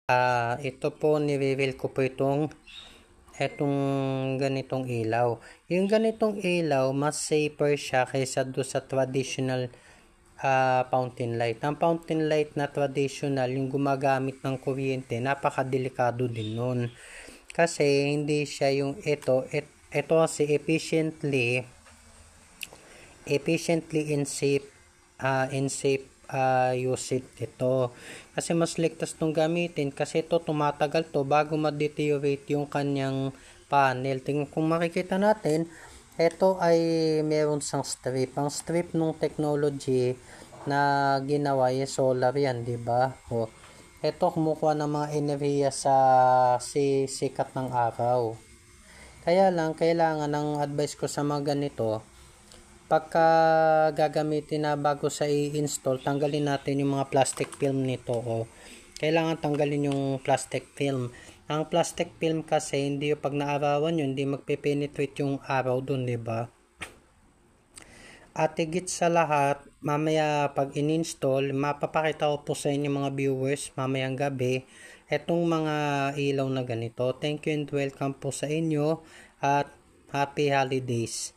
Ito po ni-reveal ko po etong ganitong ilaw. Yung ganitong ilaw, mas safer siya kaysa do sa traditional fountain light. Ang fountain light na traditional, yung gumagamit ng kuryente, napakadelikado din nun. Kasi hindi siya yung ito kasi efficiently in safe usage ito. Kasi mas ligtas tong gamitin kasi ito tumatagal to bago ma-deteriorate yung kanyang panel. Kung makikita natin, ito ay meron sang strip. Ang strip nung technology na ginawa ay solar yan, di ba? O, ito kumukuha ng mga enerhiya sa sikat ng araw. Kaya lang, kailangan ng advice ko sa mga ganito, pagka gagamitin na bago sa i-install, tanggalin natin yung mga plastic film nito. Kailangan tanggalin yung plastic film. Ang plastic film kasi hindi yung pag naarawan yun, hindi magpe-penetrate yung araw dun, di ba? At higit sa lahat, mamaya pag in-install, mapapakita ko po sa inyo mga viewers mamayang gabi etong mga ilaw na ganito. Thank you and welcome po sa inyo at happy holidays.